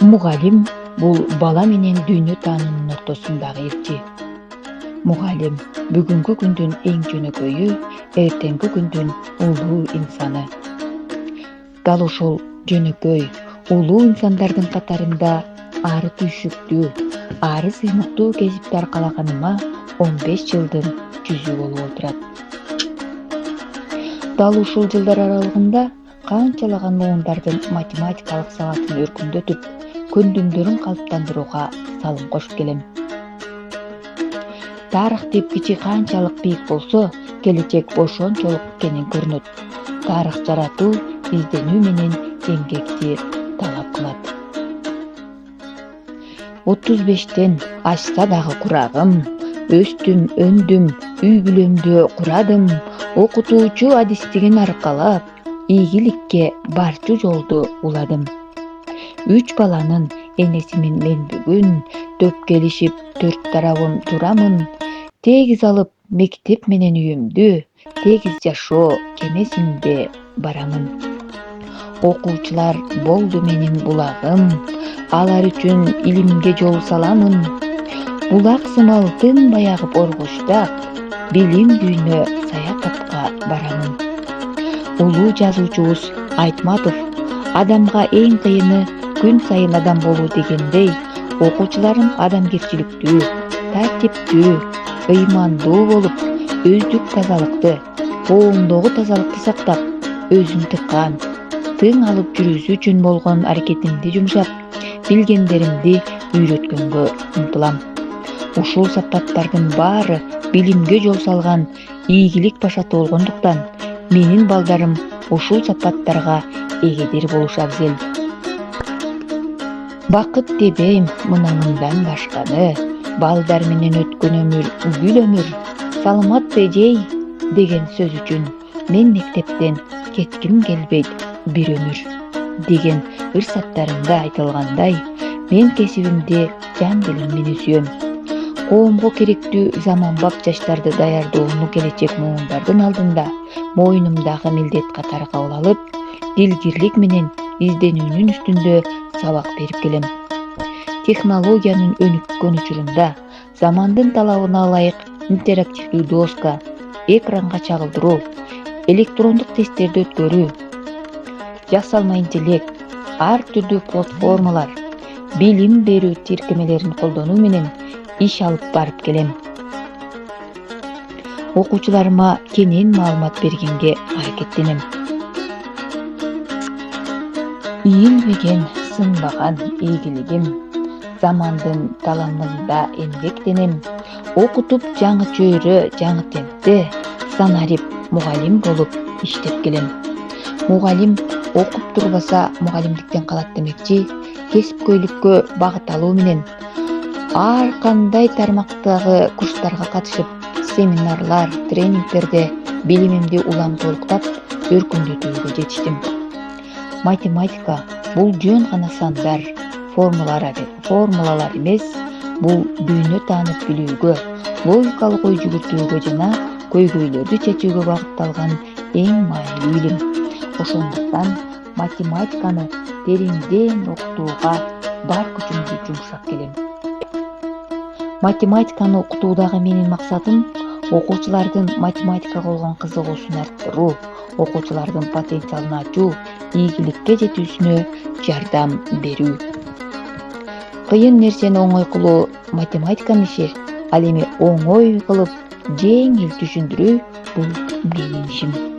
Мугалим бул бала менен дүйнө таануунун ортосундагы элчи. Мугалим бүгүнкү күндүн эң жөнөкөйү, эртеңки күндүн улуу инсаны. Дал ошол жөнөкөй, улуу инсандардын катарында ары түйшүктүү, ары сыймыктуу кесипти аркалаганыма 15 жылдын жүзү болуп отурат. Дал ушул жылдар аралыгында канчалаган муундардын математикалык сабатын өркүндөтүп, көндүмдөрүн калыптандырууга салым кошуп келем. Тарых тепкичи канчалык бийик болсо, келечек ошончолук кенен көрүнөт. Тарых жаратуу, изденүү менен эмгекти талап кылат. 35тен ашса дагы курагым, өстүм, өндүм, үй бүлөмдү курадым, окутуучу адистигин аркалап, ийгиликке барчу жолду уладым. 3 баланын энесимин мен бүгүн, төп келишип 4 тарабым турамын, тегиз алып мектеп менен үйүмдү, тегиз жашоо кемесинде барамын. Окуучулар болду менин булагым, алар үчүн илимге жол саламын. Булак сымал тынбай агып оргуштап, билим дүйнө саякатка барамын. Улуу жазуучубуз Айтматов адамга эң кыйыны күн сайын адам болуу дегендей, окуучуларым адамгерчиликтүү, тартиптүү, ыймандуу болуп, өздүк тазалыкты, коомдогу тазалыкты сактап, өзүн тыккан, тың алып жүрүүсү үчүн болгон аракетимди жумшап, билгендеримди үйрөткөнгө умтулам. Ушул сапаттардын баары билимге жол салган ийгилик башаты болгондуктан, менин балдарым ушул сапаттарга эгедир болушу абзел. Бакыт дебейм мындан башканы, балдар менен өткөн өмүр гүл өмүр, саламатты эжей деген сөз үчүн мен мектептен кетким келбейт бир өмүр деген ырсаттарында айтылгандай, мен кесибимди жан делим менен сүйөм. Коомго керектүү заманбап жаштарды даярдоону келечек муундардын алдында мойнумдагы милдет катары кабыл алып, дилгирлик менен изденүүнүн үстүндө сабак берип келем. Технологиянын өнүккөн учурунда замандын талабына ылайык интерактивдүү доска, экранга чагылдыруу, электрондук тесттерди өткөрүү, жасалма интеллект, ар түрдүү платформалар, билим берүү тиркемелерин колдонуу менен иш алып барып келем. Окуучуларыма кенен маалымат бергенге аракеттенем. Ийилбеген, сынбаган ийгилигим, замандын таламында эмгектенем, окутуп жаңы чөйрө, жаңы темпте, санарип мугалим болуп иштеп келем. Мугалим окуп турбаса мугалимдиктен калат демекчи, кесипкөйлүккө багыт алуу менен ар кандай тармактагы курстарга катышып, семинарлар, тренингтерде билимимди улам толуктап, өркүндөтүүгө жетиштим. Математика бул жөн гана сандар, формулалар эмес, бул дүйнө таанып билүүгө, логикалык ой жүгүртүүгө жана көйгөйлөрдү чечүүгө багытталган эң маанилүү илим. Ошондуктан математиканы тереңден окутууга бар күчүмдү жумшап келем. Математиканы окутуудагы менин максатым окуучулардын математикага болгон кызыгуусун арттыруу, окуучулардын потенциалын ачуу, ийгиликке жетүүсүнө жардам берүү. Кыйын нерсени оңой кылуу математиканын иши, ал эми оңой кылып жеңил түшүндүрүү бул менин ишим.